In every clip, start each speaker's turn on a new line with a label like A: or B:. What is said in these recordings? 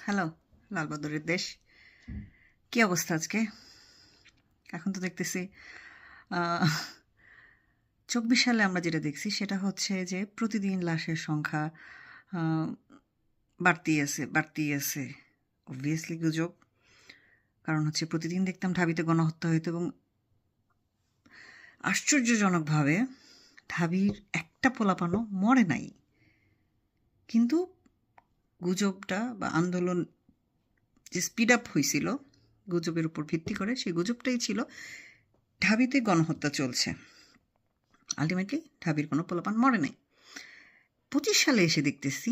A: Hello, লালবাদরের দেশ। কি অবস্থা আজকে? এখন তো দেখতেছি ২৪ সালে আমরা যেটা দেখছি সেটা হচ্ছে যে প্রতিদিন লাশের সংখ্যা আ বাড়তেই আছে। obviously গুজব। কারণ হচ্ছে প্রতিদিন দেখতাম ঢাবিতে গণহত্যা হইতো এবং আশ্চর্যজনকভাবে ঢাবির একটা পোলাপানও মরে নাই। কিন্তু গুজবটা বা আন্দোলন যে স্পিড আপ হইছিল গুজবের উপর ভিত্তি করে, সেই গুজবটাই ছিল ঢাবিতে গণহত্যা চলছে। আলটিমেটলি ঢাবির কোনো পোলাপান মরে নাই। ২৫ সালে এসে দেখতেছি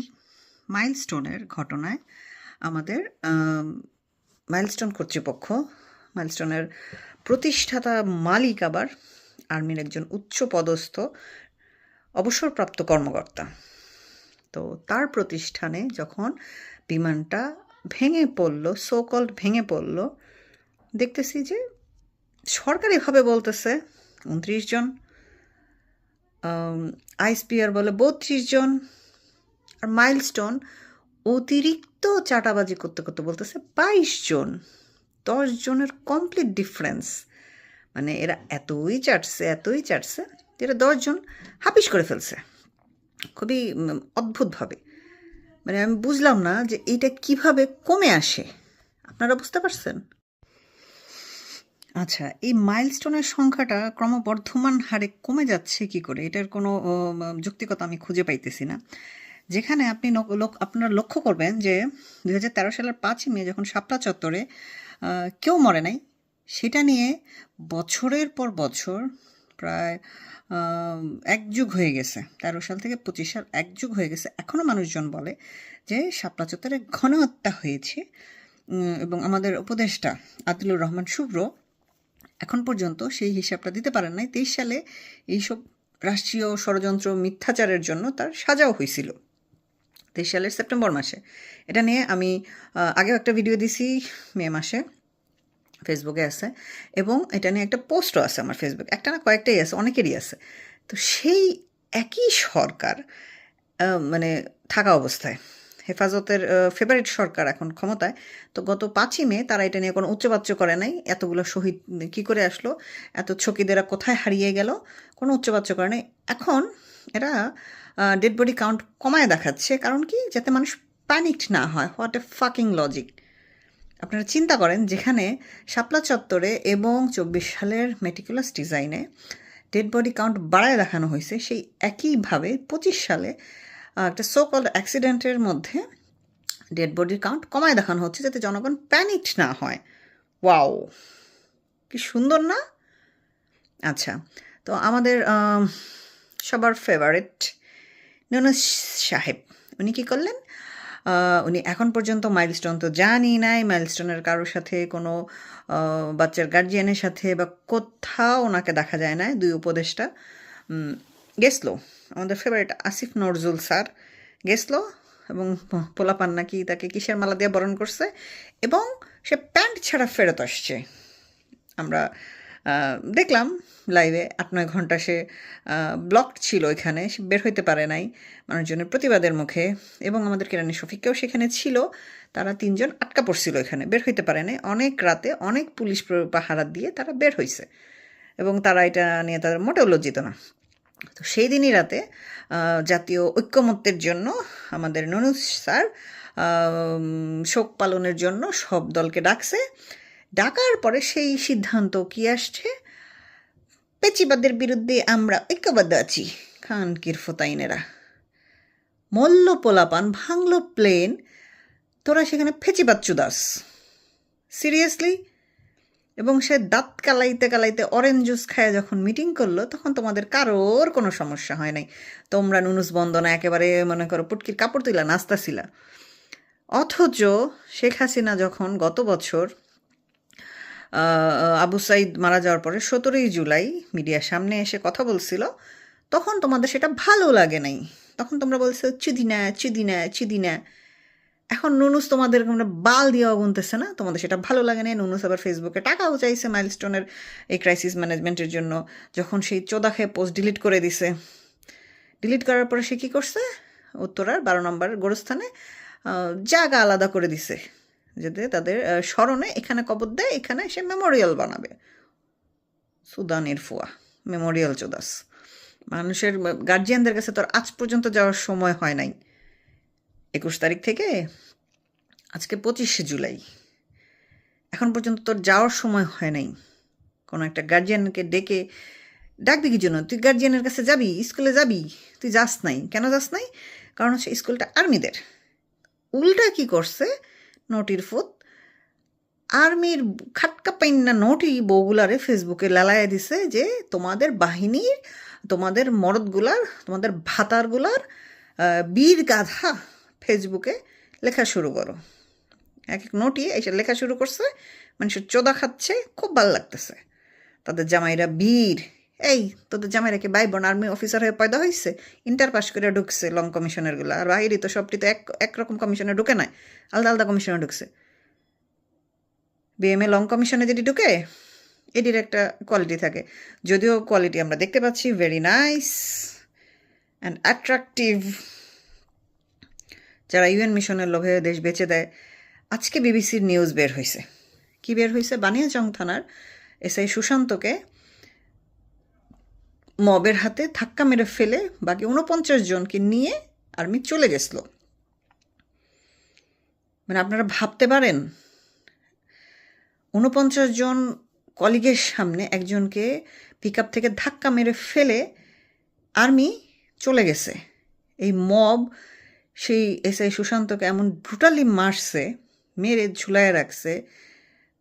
A: মাইলস্টোনের ঘটনায় আমাদের মাইলস্টোন কর্তৃপক্ষ, মাইলস্টোনের প্রতিষ্ঠাতা মালিক আবার আর্মির একজন উচ্চপদস্থ অবসরপ্রাপ্ত কর্মকর্তা। তো তার প্রতিষ্ঠানে যখন বিমানটা ভেঙে পড়ল, সো কল্ড ভেঙে পড়ল, দেখতেছি যে সরকারিভাবে বলতেছে ২৯ জন, আইসপিআর বলে ৩২ জন, আর মাইলস্টোন অতিরিক্ত চাটাবাজি করতে করতে বলতেছে ২২ জন। ১০ জনের কমপ্লিট ডিফারেন্স। মানে এরা এতই চাটছে যে এরা ১০ জন হাপিস করে ফেলছে খুবই অদ্ভুতভাবে। মানে আমি বুঝলাম না যে এইটা কিভাবে কমে আসে। আপনারা বুঝতে পারছেন? আচ্ছা, এই মাইলস্টোনের সংখ্যাটা ক্রমবর্ধমান হারে কমে যাচ্ছে কি করে? এটার কোনো যৌক্তিকতা আমি খুঁজে পাইতেছি না। যেখানে আপনি আপনারা লক্ষ্য করবেন যে ২০১৩ সালের ৫ই মে যখন শাপলা চত্বরে কেউ মরে নাই, সেটা নিয়ে বছরের পর বছর প্রায় ১ যুগ হয়ে গেছে। ১৩ সাল থেকে ২৫ সাল ১ যুগ হয়ে গেছে। এখনও মানুষজন বলে যে শাপলা চত্বরে গণহত্যা হয়েছে এবং আমাদের উপদেষ্টা আদিলুর রহমান শুভ্র এখন পর্যন্ত সেই হিসাবটা দিতে পারেন নাই। ২৩ সালে এইসব রাষ্ট্রীয় ষড়যন্ত্র মিথ্যাচারের জন্য তার সাজাও হয়েছিল ২৩ সালের সেপ্টেম্বর মাসে। এটা নিয়ে আমি আগেও একটা ভিডিও দিছি মে মাসে, ফেসবুকে আছে, এবং এটা নিয়ে একটা পোস্টও আছে আমার ফেসবুক। একটা না, কয়েকটাই আছে, অনেকেরই আছে। তো সেই একই সরকার মানে থাকা অবস্থায় হেফাজতের ফেভারিট সরকার এখন ক্ষমতায়। তো গত ৫ই মে তারা এটা নিয়ে কোনো উচ্চবাচ্য করে নাই। এতগুলো শহীদ কী করে আসলো, এত ছকিদেরা কোথায় হারিয়ে গেল, কোনো উচ্চবাচ্য করে নাই। এখন এরা ডেড বডি কাউন্ট কমায় দেখাচ্ছে। কারণ কি? যাতে মানুষ প্যানিকড না হয়। What a fucking logic! আপনারা চিন্তা করেন, যেখানে শাপলা চত্বরে এবং ২৪ সালের মেটিকুলাস ডিজাইনে ডেড বডি কাউন্ট বাড়ায় দেখানো হয়েছে, সেই একইভাবে ২৫ সালে একটা সো কল্ড অ্যাক্সিডেন্টের মধ্যে ডেড বডির কাউন্ট কমায় দেখানো হচ্ছে যাতে জনগণ প্যানিকড না হয়। ওয়াও, কি সুন্দর না? আচ্ছা, তো আমাদের সবার ফেভারিট ইউনূস সাহেব, উনি কী করলেন? উনি এখন পর্যন্ত মাইলস্টোন তো জানি নাই, মাইলস্টোনের কারোর সাথে কোনো বাচ্চার গার্জিয়ানের সাথে বা কোথাও ওনাকে দেখা যায় না। ২ উপদেষ্টা গেছলো, আমাদের ফেভারিট আসিফ নজরুল স্যার গেছলো, এবং পোলাপান নাকি তাকে কিসের মালা দিয়ে বরণ করছে, এবং সে প্যান্ট ছাড়া ফেরত আসছে। আমরা দেখলাম লাইভে ৮-৯ ঘন্টা সে ব্লকড ছিল এখানে, সে বের হইতে পারে নাই মানুষজনের প্রতিবাদের মুখে, এবং আমাদের কেরানি শফিককেও সেখানে ছিল। তারা ৩ জন আটকা পড়ছিল এখানে, বের হইতে পারে নাই। অনেক রাতে অনেক পুলিশ পাহারা দিয়ে তারা বের হয়েছে, এবং তারা এটা নিয়ে তাদের মোটেও লজ্জিত না। তো সেই দিনই রাতে জাতীয় ঐক্যমত্যের জন্য আমাদের ইউনূস স্যার শোক পালনের জন্য সব দলকে ডাকছে। ডাকার পরে সেই সিদ্ধান্ত কি আসছে? পেচিবাদের বিরুদ্ধে আমরা ঐক্যবদ্ধ আছি। খানকির ফোতাইনেরা, মল্ল পোলাপান, ভাঙল প্লেন, তোরা সেখানে ফেচিবাদ চুদাস? সিরিয়াসলি? এবং সে দাঁত কালাইতে অরেঞ্জ জুস খায় যখন মিটিং করলো, তখন তোমাদের কারোর কোনো সমস্যা হয় নাই। তোমরা নুনুস বন্দনা একেবারে মনে করো পুটকির কাপড় তুইলা নাচতাছিলা। অথচ শেখ হাসিনা যখন গত বছর আবু সাইদ মারা যাওয়ার পরে ১৭ই জুলাই মিডিয়ার সামনে এসে কথা বলছিল, তখন তোমাদের সেটা ভালো লাগে নাই। তখন তোমরা বলছো চুদিনা। এখন নুনুস তোমাদের বাল দিয়েও গুনতেছে না, তোমাদের সেটা ভালো লাগে না। নুনুস আবার ফেসবুকে টাকাও চাইছে মাইলস্টোনের এই ক্রাইসিস ম্যানেজমেন্টের জন্য, যখন সেই চোদা খেয়ে পোস্ট ডিলিট করে দিছে। ডিলিট করার পরে সে কী করছে? উত্তরার ১২ নম্বর গোরস্থানে জায়গা আলাদা করে দিছে, যাতে তাদের স্মরণে এখানে কবর দেয়, এখানে সে মেমোরিয়াল বানাবে। সুদানের ফুয়া, মেমোরিয়াল চোদাস। মানুষের গার্জিয়ানদের কাছে তোর আজ পর্যন্ত যাওয়ার সময় হয় নাই। 21 তারিখ থেকে আজকে 25শে জুলাই, এখন পর্যন্ত তোর যাওয়ার সময় হয় নাই। কোনো একটা গার্জিয়ানকে ডেকে ডাকবি কি জন্য? তুই গার্জিয়ানের কাছে যাবি, স্কুলে যাবি, তুই যাস নাই। কেন যাস নাই? কারণ হচ্ছে স্কুলটা আর্মিদের। উল্টা কি করছে নটির ফুত, আর্মির খাটকা পাইন্না নোটই বউগুলারে ফেসবুকে লালাইয়া দিছে যে তোমাদের বাহিনীর, তোমাদের মরদগুলার, তোমাদের ভাতারগুলার বীর গাধা ফেসবুকে লেখা শুরু করো। এক এক নোটই এসে লেখা শুরু করছে, মানুষের চোদা খাচ্ছে, খুব ভালো লাগতেছে। তাদের জামাইরা বীর। এই তোদের জামাইরা কি ভাই বোন আর্মি অফিসার হয়ে পয়দা হয়েছে? ইন্টার পাস করে ঢুকছে লং কমিশনেরগুলো, আর বাহিরি তো সবটি তো একরকম কমিশনে ঢুকে নাই, আলাদা আলাদা কমিশনে ঢুকছে। বিএমএ লং কমিশনে যেটি ঢুকে এটির একটা কোয়ালিটি থাকে, যদিও কোয়ালিটি আমরা দেখতে পাচ্ছি ভেরি নাইস অ্যান্ড অ্যাট্রাকটিভ। যারা ইউএন মিশনের লোভে দেশ বেচে দেয়। আজকে বিবিসির নিউজ বের হয়েছে। কি বের হয়েছে? বানিয়াচং থানার এসআই সুশান্তকে মবের হাতে ধাক্কা মেরে ফেলে বাকি 49 জনকে নিয়ে আর্মি চলে গেছিল। মানে আপনারা ভাবতে পারেন 49 জন কলিগের সামনে একজনকে পিক আপ থেকে ধাক্কা মেরে ফেলে আর্মি চলে গেছে। এই মব সেই এসআই সুশান্তকে এমন ব্রুটালি মারছে, মেরে ঝুলায় রাখছে,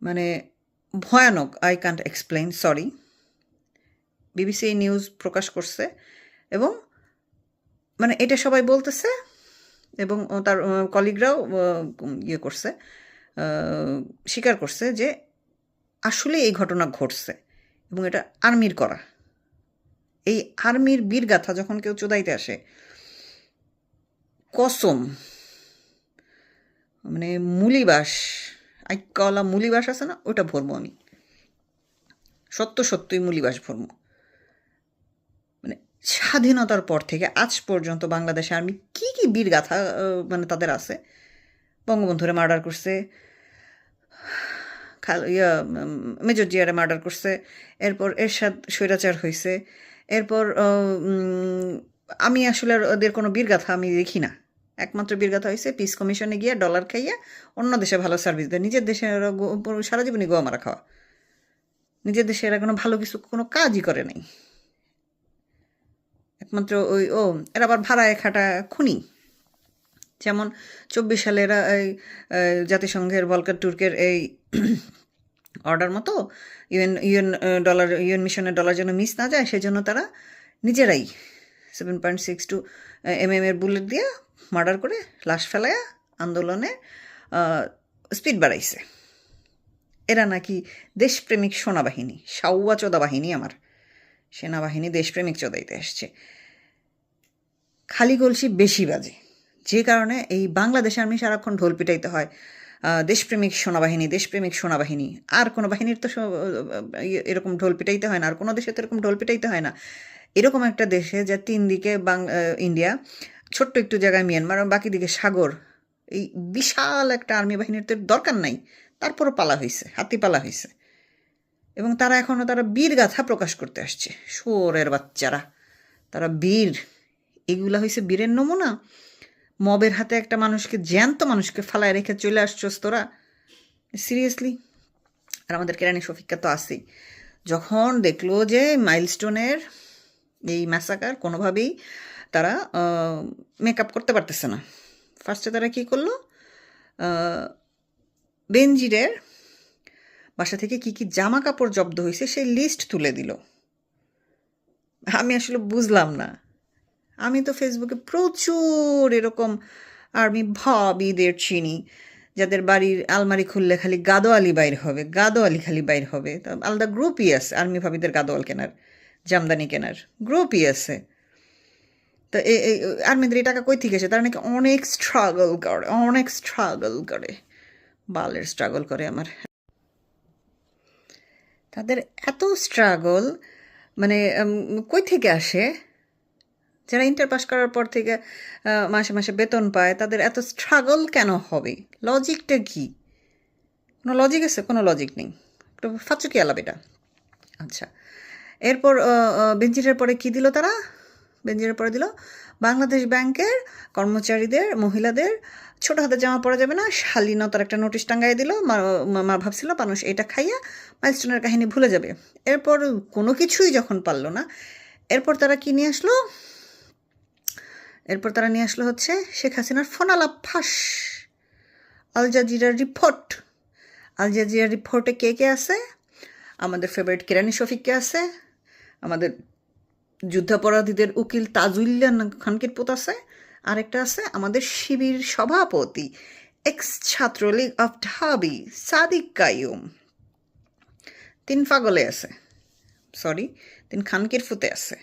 A: মানে ভয়ানক। I can't explain, sorry. BBC news প্রকাশ করছে এবং মানে এটা সবাই বলতেছে এবং তার কলিগরাও ইয়ে করছে, স্বীকার করছে যে আসলে এই ঘটনা ঘটছে এবং এটা আর্মির করা। এই আর্মির বীরগাথা যখন কেউ চোদাইতে আসে, কসম, মানে মুলিবাস, আইকাওয়ালা মুলিবাস আছে না, ওটা ভরবো আমি, সত্যই মুলিবাস ভরবো। মানে স্বাধীনতার পর থেকে আজ পর্যন্ত বাংলাদেশে আর্মি কি কি বীরগাথা মানে তাদের আছে। বঙ্গবন্ধুরে মার্ডার করছে, মেজর জিয়ারে মার্ডার করছে, এরপর এরশাদ স্বৈরাচার হয়েছে, এরপর আমি আসলে ওদের কোনো বীরগাথা আমি দেখি না। একমাত্র বীরগাথা হয়েছে পিস কমিশনে গিয়ে ডলার খাইয়া অন্য দেশে ভালো সার্ভিস দেয়, নিজের দেশে সারা জীবনই গোয়া মারা খাওয়া। নিজের দেশে এরা কোনো ভালো কিছু কোনো কাজই করে নাই। একমাত্র এরা আবার ভাড়ায় খাটা খুনি। যেমন 24 সালে এরা এই জাতিসংঘের ভলকার টুর্কের এই অর্ডার মতো ইউএন মিশনের ডলার যেন মিস না যায়, সেজন্য তারা নিজেরাই 7.62 mm এর বুলেট দিয়ে মার্ডার করে লাশ ফেলায়া আন্দোলনে স্পিড বাড়াইছে। এরা নাকি দেশপ্রেমিক সেনাবাহিনী, সাউয়া চোদা বাহিনী। আমার সেনাবাহিনী দেশপ্রেমিক চোদাইতে আসছে। খালি গলসি বেশি বাজে, যে কারণে এই বাংলাদেশে আর্মি সারাক্ষণ ঢোল পিটাইতে হয়, দেশপ্রেমিক সেনাবাহিনী। আর কোনো বাহিনীর তো এরকম ঢোল পিটাইতে হয় না, আর কোনো দেশে তো এরকম ঢোল পিটাইতে হয় না। এরকম একটা দেশে যা 3 দিকে ইন্ডিয়া, ছোট্ট একটু জায়গায় মিয়ানমার, বাকি দিকে সাগর, এই বিশাল একটা আর্মি বাহিনীর তো দরকার নাই, তারপরও পালা হয়েছে, হাতি পালা হয়েছে। এবং তারা এখনও তারা বীরগাথা প্রকাশ করতে আসছে। শুয়োরের বাচ্চারা, তারা বীর। এগুলা হয়েছে বীরের নমুনা। মবের হাতে একটা মানুষকে, জ্যান্ত মানুষকে ফালায় রেখে চলে আসছস তোরা, সিরিয়াসলি? আর আমাদের কেরানি শফিকা তো আছেই, যখন দেখলো যে মাইলস্টোনের এই ম্যাসাকার কোনোভাবেই তারা মেকআপ করতে পারতেছে না, ফার্স্টে তারা কী করলো, বেনজিরের বাসা থেকে কি কি জামা কাপড় জব্দ হয়েছে সেই লিস্ট তুলে দিল। আমি আসলে বুঝলাম না। আমি তো ফেসবুকে প্রচুর এরকম আর্মি ভাবিদের চিনি, যাদের বাড়ির আলমারি খুললে খালি গাদোয়ালি বাইর হবে, খালি বাইর হবে। তা আলাদা গ্রুপই আছে আর্মি ভাবিদের গাদোয়াল কেনার, জামদানি কেনার গ্রুপই আছে। তো এই আর্মিদের এই টাকা কই থেকে আসে? তারা নাকি অনেক স্ট্রাগল করে, বালের স্ট্রাগল করে আমার। তাদের এত স্ট্রাগল মানে কই থেকে আসে? যারা ইন্টার পাস করার পর থেকে মাসে মাসে বেতন পায় তাদের এত স্ট্রাগল কেন হবে? লজিকটা কি? কোনো লজিক আছে? কোনো লজিক নেই, একটু ফাচুকি আলাপ এটা। আচ্ছা, এরপর বেঞ্জিরের পরে কি দিল তারা? বেঞ্জিরের পরে দিল বাংলাদেশ ব্যাংকের কর্মচারীদের, মহিলাদের ছোট হাতের জামা পরা যাবে না, শালীনতার একটা নোটিশ টাঙ্গাই দিল। মা ভাবছিল মানুষ এটা খাইয়া মাইলস্টোনের কাহিনী ভুলে যাবে। এরপর কোনো কিছুই যখন পারলো না, এরপর তারা কি নিয়ে আসলো? এরপর তারা নিয়ে আসলো হচ্ছে শেখ হাসিনার ফোনালাপ ফাঁস, আল জাজিরার রিপোর্ট। আল জাজিরার রিপোর্টে কে কে আছে? আমাদের ফেভারিট কেরানি শফিককে আছে, আমাদের যুদ্ধাপরাধীদের উকিল তাজউল্লাহ খানকির পুত আছে, আরেকটা আছে আমাদের শিবির সভাপতি এক্স ছাত্রলীগ অফ ঢাবি সাদিক কাইয়ুম। 3 পাগলে আছে, সরি 3 খানকির ফুতে আছে।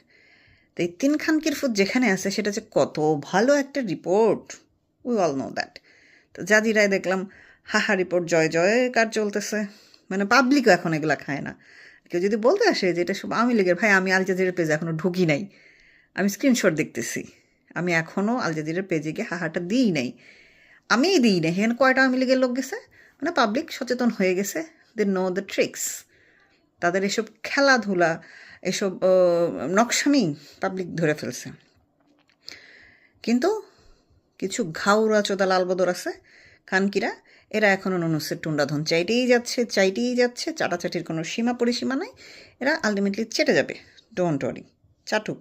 A: তো এই 3 খানকির ফুত যেখানে আছে সেটা যে কত ভালো একটা report, we all know that. তো জাজিরায় দেখলাম হাহা রিপোর্ট জয় জয় কার চলতেছে, মানে পাবলিকও এখন এগুলা খায় না। কেউ যদি বলতে আসে যে এটা সব আওয়ামী লীগের, ভাই আমি আল জাজিরার পেজে এখনও ঢুকি নাই, আমি স্ক্রিনশট দেখতেছি, আমি এখনও আল জাজিরার পেজে গিয়ে হাহাটা দিই নাই, আমিই দিই নাই। এখানে কয়টা আওয়ামী লীগের লোক গেছে, মানে পাবলিক সচেতন হয়ে গেছে, দে নো দ্য ট্রিক্স। তাদের এসব খেলাধুলা, এসব নকশামি পাবলিক ধরে ফেলছে। কিন্তু কিছু ঘাউরা চোদা লালবদর আছে খানকিরা, এরা এখনও নুনুসের টুন্ডাধন চাইতেই যাচ্ছে, চাটাচাটির কোনো সীমা পরিসীমা নাই, এরা আলটিমেটলি চেটে যাবে। ডোন্ট ওয়ারি, চাটুক,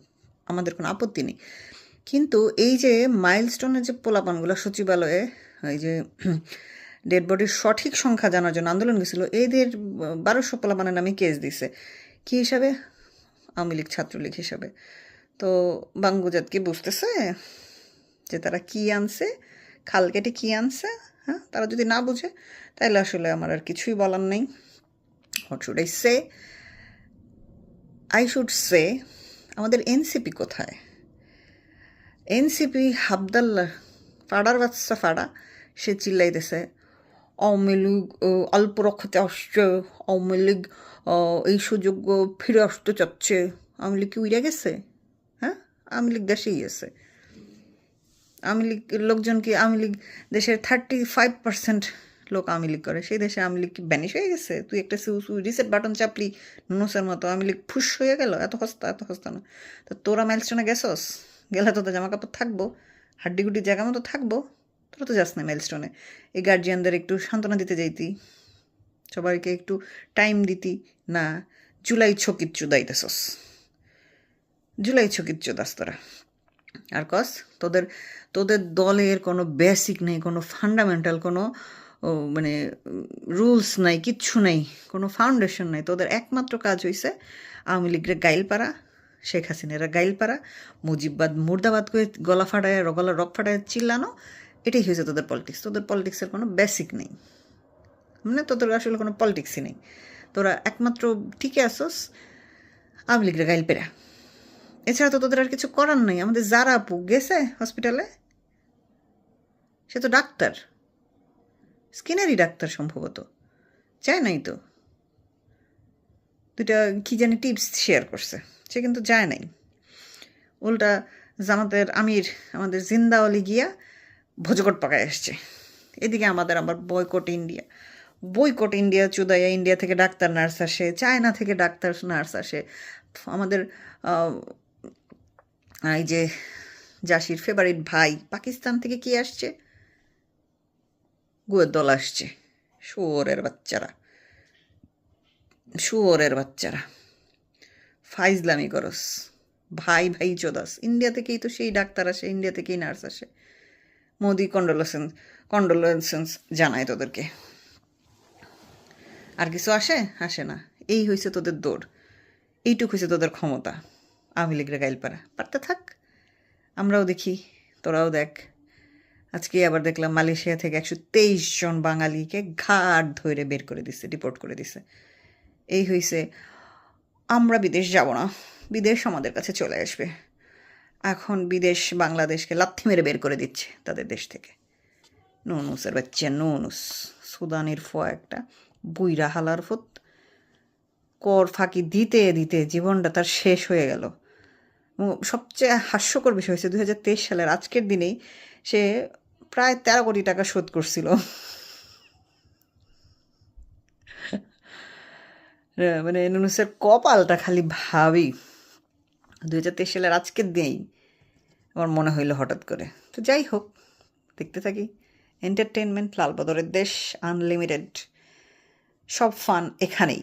A: আমাদের কোনো আপত্তি নেই। কিন্তু এই যে মাইলস্টোনের যে পোলাপানগুলো সচিবালয়ে এই যে ডেড বডির সঠিক সংখ্যা জানার জন্য আন্দোলন গেছিল, এদের 1200 পোলাপানের নামে কেস দিছে। কী হিসাবে? আওয়ামী লীগ ছাত্রলীগ হিসাবে। তো বাঙ্গুজাত কি বুঝতেছে যে তারা কি আনছে, খাল কেটে কী আনছে? হ্যাঁ, তারা যদি না বুঝে তাহলে আসলে আমার আর কিছুই বলার নেই। What should I say? I should say আমাদের এনসিপি কোথায়? এনসিপি হাবদাল্লা ফাড়ার বাচ্চা ফাড়া, সে চিল্লাইতেছে আওয়ামী লীগ অল্প রক্ষাতে আসছে, আওয়ামী লীগ এই সুযোগ ফিরে আসতে চাচ্ছে। আওয়ামী লীগ কি উইরা গেছে? হ্যাঁ, আওয়ামী লীগ দেশেই গেছে। আওয়ামী লীগ লোকজন কি, আওয়ামী লীগ দেশের 35% লোক আওয়ামী লীগ করে, সেই দেশে আওয়ামী লীগ কি ব্যানিশ হয়ে গেছে? তুই একটা রিসেট বাটন চাপলি নুনুসের মতো আওয়ামী লীগ ফুস হয়ে গেল? এত হস্তা না। তো তোরা মাইলস্টোনে গেছস, গেলে তোদের জামা কাপড় থাকবো, হাড্ডিগুড্ডি জায়গা মতো থাকবো? তোরা তো যাস না মাইলস্টোনে। এই গার্জিয়ানদের একটু সান্ত্বনা দিতে যাইতি, সবাইকে একটু টাইম দিতি না। জুলাই ছকির চুদাইতেছস, জুলাই ছকির চুদাস তোরা। আর কস তোদের তোদের দলের কোনো বেসিক নেই, কোনো ফান্ডামেন্টাল কোনো মানে রুলস নাই, কিচ্ছু নাই, কোনো ফাউন্ডেশন নাই। তোদের একমাত্র কাজ হইছে আওয়ামী লীগের গাইল পাড়া, শেখ হাসিনারা গাইল পাড়া, মুজিববাদ মুর্দাবাদ করে গলা ফাটায়, গলা রক ফাটায় চিল্লানো, এটাই হয়েছে তোদের পলিটিক্স। তোদের পলিটিক্সের কোনো বেসিক নেই, মানে তোদের আসলে কোনো পলিটিক্সই নেই। তোরা একমাত্র ঠিকই আসোস আওয়ামী লীগের গাইল পেরা, এছাড়া তো তোদের আর কিছু করার নেই। আমাদের যারা আপু গেছে হসপিটালে, সে তো ডাক্তার, স্কিনেরই ডাক্তার সম্ভবত, যায় নাই তো, 2টা কী জানি টিপস শেয়ার করছে, সে কিন্তু যায় নাই। উল্টা জামাতের আমির আমাদের জিন্দাওয়ালি গিয়া ভোজকট পাকায় আসছে। এদিকে আমাদের আবার বয়কট ইন্ডিয়া চুদাইয়া, ইন্ডিয়া থেকে ডাক্তার নার্স আসে, চায়না থেকে ডাক্তার নার্স আসে, আমাদের এই যে জাসির ফেভারিট ভাই পাকিস্তান থেকে কি আসছে? গুয়ের দল আসছে। শুয়োরের বাচ্চারা ফাইজলামি করস, ভাই চোদাস। ইন্ডিয়া থেকেই তো সেই ডাক্তার আসে, ইন্ডিয়া থেকেই নার্স আসে। মোদি কন্ডোলেন্সেন্স জানায় তোদেরকে। আর কিছু আসে না। এই হয়েছে তোদের দৌড়, এইটুক হয়েছে তোদের ক্ষমতা। আওয়ামী লীগের গাইল পাড়া, পারতে থাক, আমরাও দেখি, তোরাও দেখ। আজকে আবার দেখলাম মালয়েশিয়া থেকে 123 জন বাঙালিকে ঘাট ধরে বের করে দিছে, ডিপোর্ট করে দিছে। এই হয়েছে আমরা বিদেশ যাব না, বিদেশ আমাদের কাছে চলে আসবে। এখন বিদেশ বাংলাদেশকে লাথি মেরে বের করে দিচ্ছে তাদের দেশ থেকে। নুনুসের বাচ্চা নুনুস, সুদানের ফোয়া একটা বুইরা হালার ফুত, কর ফাঁকি দিতে দিতে জীবনটা তার শেষ হয়ে গেল। এবং সবচেয়ে হাস্যকর বিষয় হয়েছে 2023 সালের আজকের দিনেই সে প্রায় 13 কোটি টাকা শোধ করছিল। মানে নুনুসের কপালটা খালি ভাবি 2023 সালের আজকের দিনেই আমার মনে হইলো হঠাৎ করে। তো যাই হোক, দেখতে থাকি এন্টারটেনমেন্ট, লাল বদরের দেশ, আনলিমিটেড, সব ফান এখানেই।